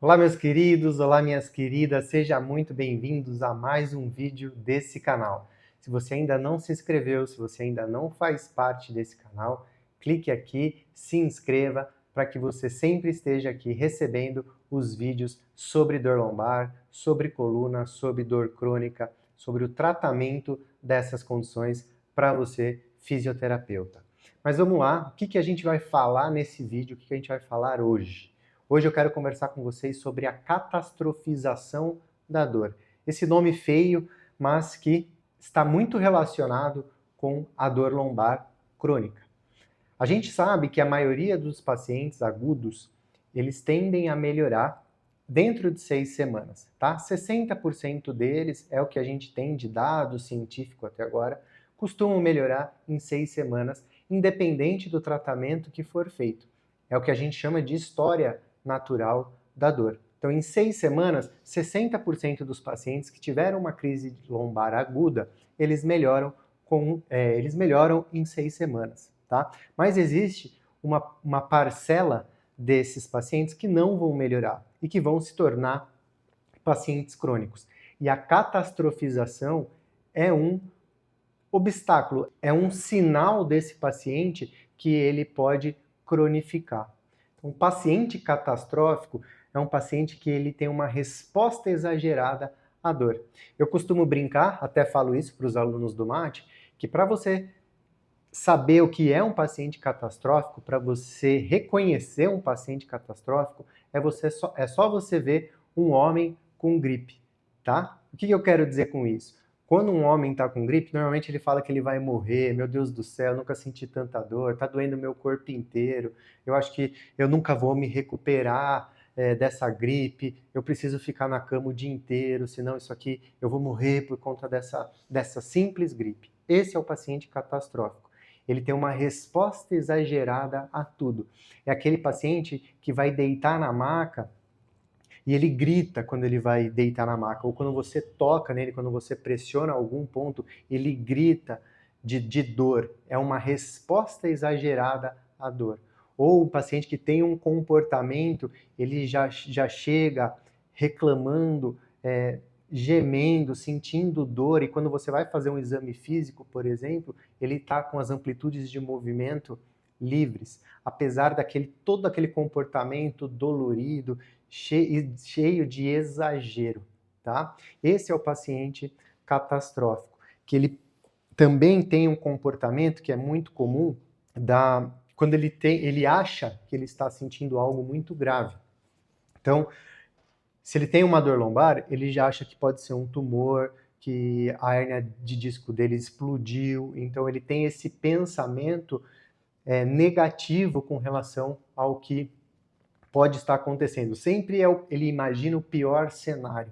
Olá, meus queridos, olá, minhas queridas, sejam muito bem-vindos a mais um vídeo desse canal. Se você ainda não se inscreveu, se você ainda não faz parte desse canal, clique aqui, se inscreva para que você sempre esteja aqui recebendo os vídeos sobre dor lombar, sobre coluna, sobre dor crônica, sobre o tratamento dessas condições para você, fisioterapeuta. Mas vamos lá, o que a gente vai falar nesse vídeo, o que a gente vai falar hoje? Hoje eu quero conversar com vocês sobre a catastrofização da dor. Esse nome feio, mas que está muito relacionado com a dor lombar crônica. A gente sabe que a maioria dos pacientes agudos, eles tendem a melhorar dentro de 6 semanas, tá? 60% deles, é o que a gente tem de dado científico até agora, costumam melhorar em 6 semanas, independente do tratamento que for feito. É o que a gente chama de história natural da dor. Então, em 6 semanas, 60% dos pacientes que tiveram uma crise lombar aguda, eles melhoram em 6 semanas, tá? Mas existe uma parcela desses pacientes que não vão melhorar e que vão se tornar pacientes crônicos. E a catastrofização é um obstáculo, é um sinal desse paciente que ele pode cronificar. Um paciente catastrófico é um paciente que ele tem uma resposta exagerada à dor. Eu costumo brincar, até falo isso para os alunos do MAT, que para você saber o que é um paciente catastrófico, para você reconhecer um paciente catastrófico, é só você ver um homem com gripe, tá? O que eu quero dizer com isso? Quando um homem está com gripe, normalmente ele fala que ele vai morrer, meu Deus do céu, nunca senti tanta dor, está doendo meu corpo inteiro, eu acho que eu nunca vou me recuperar dessa gripe, eu preciso ficar na cama o dia inteiro, senão isso aqui eu vou morrer por conta dessa simples gripe. Esse é o paciente catastrófico. Ele tem uma resposta exagerada a tudo. É aquele paciente que vai deitar na maca e ele grita quando ele vai deitar na maca, ou quando você toca nele, quando você pressiona algum ponto, ele grita de dor. É uma resposta exagerada à dor. Ou o paciente que tem um comportamento, ele já chega reclamando, gemendo, sentindo dor, e quando você vai fazer um exame físico, por exemplo, ele está com as amplitudes de movimento livres, apesar todo aquele comportamento dolorido, cheio de exagero, tá? Esse é o paciente catastrófico, que ele também tem um comportamento que é muito comum quando ele acha que ele está sentindo algo muito grave. Então, se ele tem uma dor lombar, ele já acha que pode ser um tumor, que a hérnia de disco dele explodiu, então ele tem esse pensamento negativo com relação ao que pode estar acontecendo. Sempre ele imagina o pior cenário.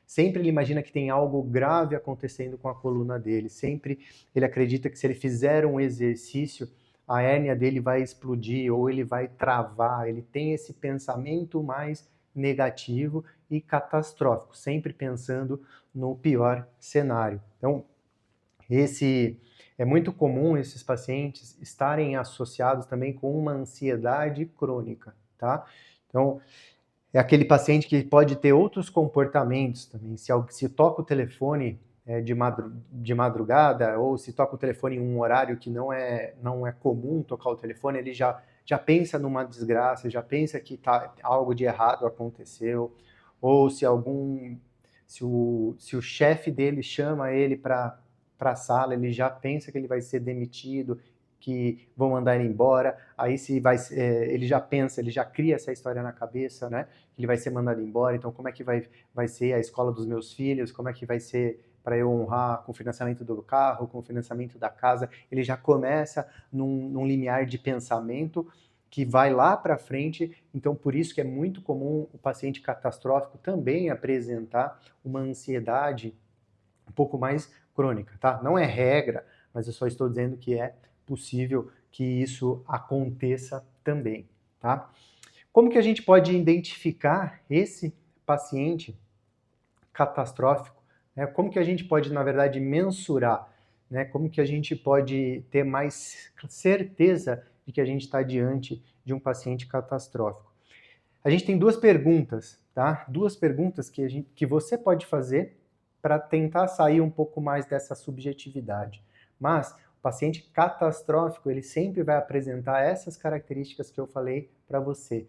Sempre ele imagina que tem algo grave acontecendo com a coluna dele. Sempre ele acredita que se ele fizer um exercício, a hérnia dele vai explodir ou ele vai travar. Ele tem esse pensamento mais negativo e catastrófico, sempre pensando no pior cenário. Então, é muito comum esses pacientes estarem associados também com uma ansiedade crônica, tá? Então, é aquele paciente que pode ter outros comportamentos também. Se toca o telefone de madrugada, ou se toca o telefone em um horário que não é comum tocar o telefone, ele já pensa numa desgraça, já pensa que algo de errado aconteceu, ou se o chefe dele chama ele para a sala, ele já pensa que ele vai ser demitido, que vão mandar ele embora, aí ele já pensa, ele já cria essa história na cabeça, né? Que ele vai ser mandado embora, então como é que vai ser a escola dos meus filhos, como é que vai ser para eu honrar com o financiamento do carro, com o financiamento da casa. Ele já começa num limiar de pensamento que vai lá para frente, então por isso que é muito comum o paciente catastrófico também apresentar uma ansiedade um pouco mais crônica, tá? Não é regra, mas eu só estou dizendo que é possível que isso aconteça também, tá? Como que a gente pode identificar esse paciente catastrófico? Né? Como que a gente pode, na verdade, mensurar? Né? Como que a gente pode ter mais certeza de que a gente está diante de um paciente catastrófico? A gente tem duas perguntas, tá? Duas perguntas que você pode fazer para tentar sair um pouco mais dessa subjetividade. Mas o paciente catastrófico, ele sempre vai apresentar essas características que eu falei para você.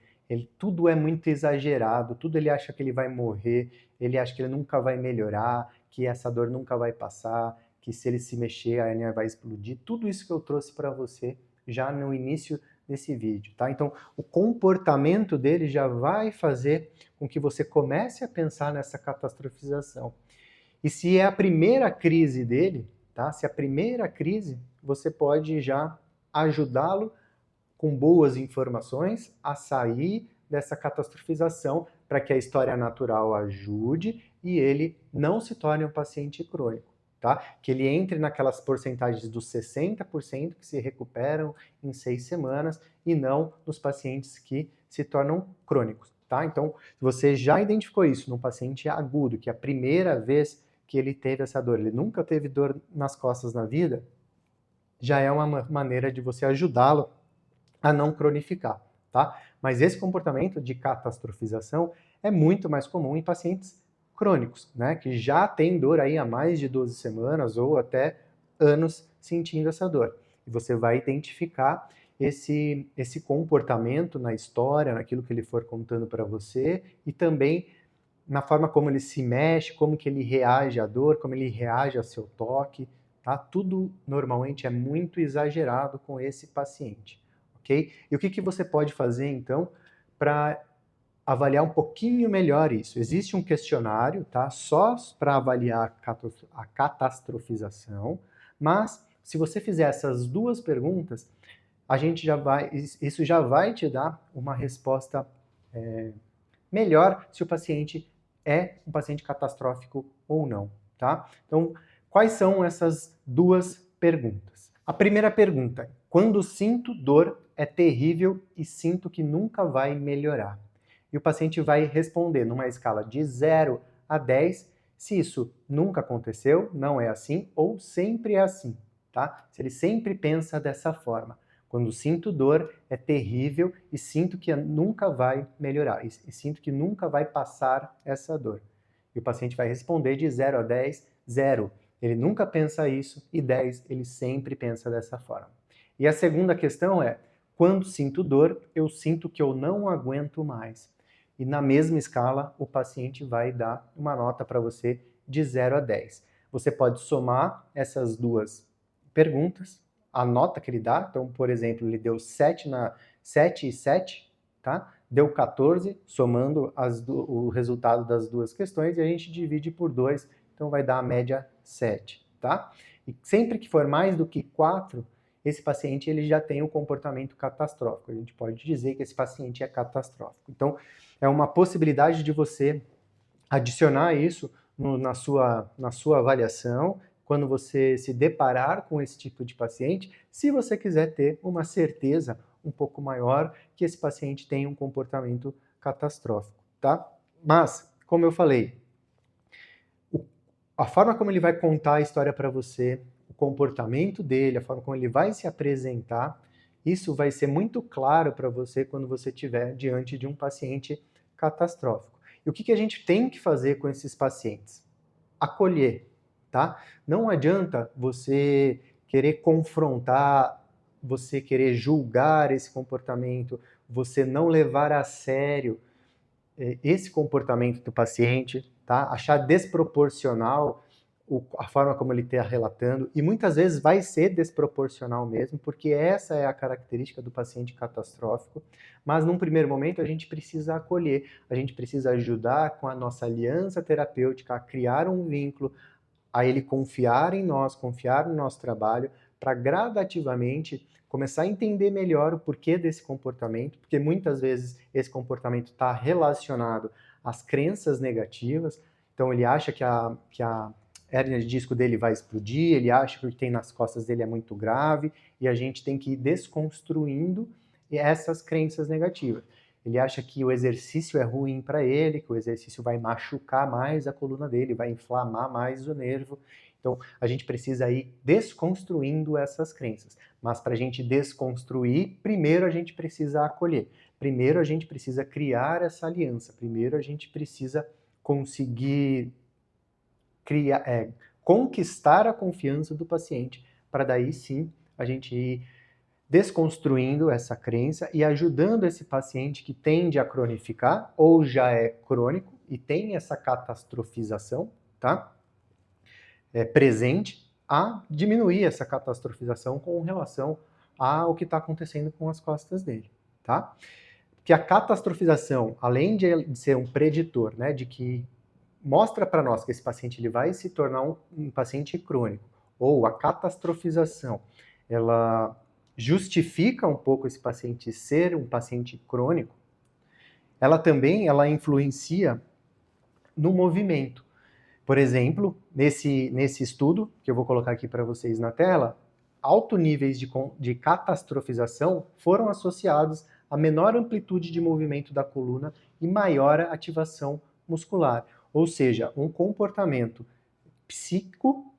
Tudo é muito exagerado, tudo ele acha que ele vai morrer, ele acha que ele nunca vai melhorar, que essa dor nunca vai passar, que se ele se mexer a hérnia vai explodir. Tudo isso que eu trouxe para você já no início desse vídeo, tá? Então, o comportamento dele já vai fazer com que você comece a pensar nessa catastrofização. E se é a primeira crise dele, tá? Se é a primeira crise, você pode já ajudá-lo com boas informações a sair dessa catastrofização para que a história natural ajude e ele não se torne um paciente crônico. Tá? Que ele entre naquelas porcentagens dos 60% que se recuperam em 6 semanas e não nos pacientes que se tornam crônicos. Tá? Então, se você já identificou isso num paciente agudo, que é a primeira vez que ele teve essa dor, ele nunca teve dor nas costas na vida, já é uma maneira de você ajudá-lo a não cronificar. Tá? Mas esse comportamento de catastrofização é muito mais comum em pacientes crônicos, né, que já tem dor aí há mais de 12 semanas ou até anos sentindo essa dor. E você vai identificar esse comportamento na história, naquilo que ele for contando para você e também na forma como ele se mexe, como que ele reage à dor, como ele reage ao seu toque, tá? Tudo normalmente é muito exagerado com esse paciente, ok? E o que você pode fazer então para avaliar um pouquinho melhor isso? Existe um questionário, tá? Só para avaliar a catastrofização, mas se você fizer essas duas perguntas, isso já vai te dar uma resposta melhor se o paciente é um paciente catastrófico ou não, tá? Então, quais são essas duas perguntas? A primeira pergunta: quando sinto dor, é terrível e sinto que nunca vai melhorar. E o paciente vai responder numa escala de 0 a 10 se isso nunca aconteceu, não é assim, ou sempre é assim, tá? Se ele sempre pensa dessa forma. Quando sinto dor, é terrível e sinto que nunca vai melhorar, e sinto que nunca vai passar essa dor. E o paciente vai responder de 0 a 10, 0. Ele nunca pensa isso, e 10, ele sempre pensa dessa forma. E a segunda questão é: quando sinto dor, eu sinto que eu não aguento mais. E na mesma escala, o paciente vai dar uma nota para você de 0 a 10. Você pode somar essas duas perguntas, a nota que ele dá. Então, por exemplo, ele deu 7 e 7, tá? Deu 14, somando o resultado das duas questões, e a gente divide por 2, então vai dar a média 7, tá? E sempre que for mais do que 4, esse paciente ele já tem um comportamento catastrófico. A gente pode dizer que esse paciente é catastrófico. Então, é uma possibilidade de você adicionar isso na sua avaliação, quando você se deparar com esse tipo de paciente, se você quiser ter uma certeza um pouco maior que esse paciente tem um comportamento catastrófico, tá? Mas, como eu falei, a forma como ele vai contar a história para você, o comportamento dele, a forma como ele vai se apresentar, isso vai ser muito claro para você quando você estiver diante de um paciente catastrófico. E o que a gente tem que fazer com esses pacientes? Acolher, tá? Não adianta você querer confrontar, você querer julgar esse comportamento, você não levar a sério esse comportamento do paciente, tá? Achar desproporcional a forma como ele está relatando, e muitas vezes vai ser desproporcional mesmo, porque essa é a característica do paciente catastrófico, mas num primeiro momento a gente precisa acolher, a gente precisa ajudar com a nossa aliança terapêutica a criar um vínculo, a ele confiar em nós, confiar no nosso trabalho, para gradativamente começar a entender melhor o porquê desse comportamento, porque muitas vezes esse comportamento está relacionado às crenças negativas. Então ele acha que a hérnia de disco dele vai explodir, ele acha que o que tem nas costas dele é muito grave, e a gente tem que ir desconstruindo essas crenças negativas. Ele acha que o exercício é ruim para ele, que o exercício vai machucar mais a coluna dele, vai inflamar mais o nervo. Então, a gente precisa ir desconstruindo essas crenças. Mas para a gente desconstruir, primeiro a gente precisa acolher. primeiro a gente precisa criar essa aliança, primeiro a gente precisa conseguir conquistar a confiança do paciente, para daí sim a gente ir desconstruindo essa crença e ajudando esse paciente que tende a cronificar ou já é crônico e tem essa catastrofização, tá? Presente, a diminuir essa catastrofização com relação ao que está acontecendo com as costas dele, tá? Que a catastrofização, além de ser um preditor, né, de que mostra para nós que esse paciente ele vai se tornar um paciente crônico, ou a catastrofização, ela justifica um pouco esse paciente ser um paciente crônico, ela também influencia no movimento. Por exemplo, nesse estudo, que eu vou colocar aqui para vocês na tela, altos níveis de catastrofização foram associados a menor amplitude de movimento da coluna e maior ativação muscular. Ou seja, um comportamento psíquico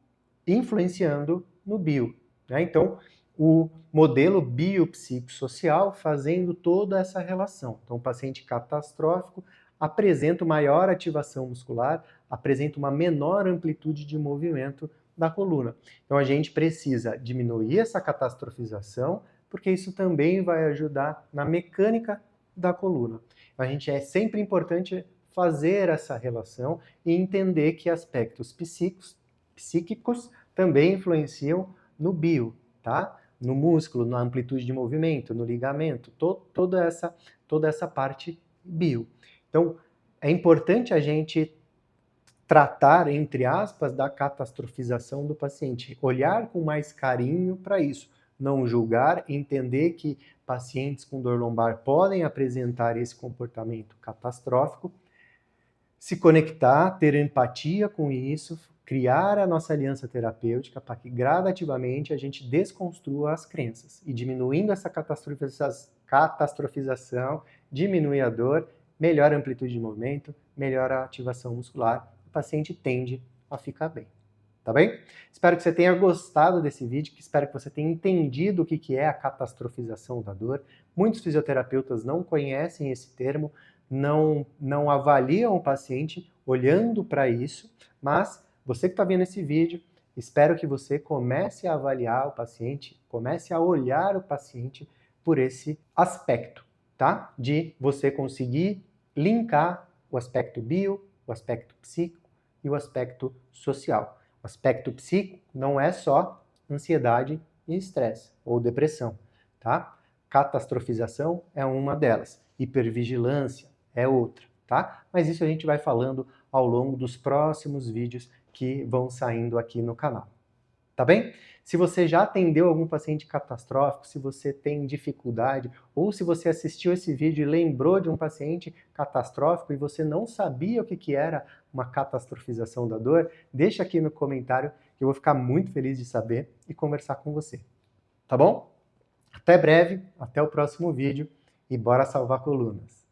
influenciando no bio, né? Então, o modelo biopsicossocial fazendo toda essa relação. Então, o paciente catastrófico apresenta maior ativação muscular, apresenta uma menor amplitude de movimento da coluna. Então, a gente precisa diminuir essa catastrofização, porque isso também vai ajudar na mecânica da coluna. É sempre importante fazer essa relação e entender que aspectos psíquicos também influenciam no bio, tá? No músculo, na amplitude de movimento, no ligamento, toda essa parte bio. Então, é importante a gente tratar, entre aspas, da catastrofização do paciente, olhar com mais carinho para isso, não julgar, entender que pacientes com dor lombar podem apresentar esse comportamento catastrófico, se conectar, ter empatia com isso, criar a nossa aliança terapêutica para que gradativamente a gente desconstrua as crenças e diminuindo essa catastrofização, diminui a dor, melhora a amplitude de movimento, melhora a ativação muscular, o paciente tende a ficar bem. Tá bem? Espero que você tenha gostado desse vídeo, espero que você tenha entendido o que é a catastrofização da dor. Muitos fisioterapeutas não conhecem esse termo, não avaliam o paciente olhando para isso, mas você que está vendo esse vídeo, espero que você comece a avaliar o paciente, comece a olhar o paciente por esse aspecto, tá? De você conseguir linkar o aspecto bio, o aspecto psíquico e o aspecto social. O aspecto psíquico não é só ansiedade e estresse ou depressão, tá? Catastrofização é uma delas, hipervigilância é outra, tá? Mas isso a gente vai falando ao longo dos próximos vídeos que vão saindo aqui no canal. Tá bem? Se você já atendeu algum paciente catastrófico, se você tem dificuldade, ou se você assistiu esse vídeo e lembrou de um paciente catastrófico e você não sabia o que era uma catastrofização da dor, deixa aqui no comentário que eu vou ficar muito feliz de saber e conversar com você. Tá bom? Até breve, até o próximo vídeo e bora salvar colunas!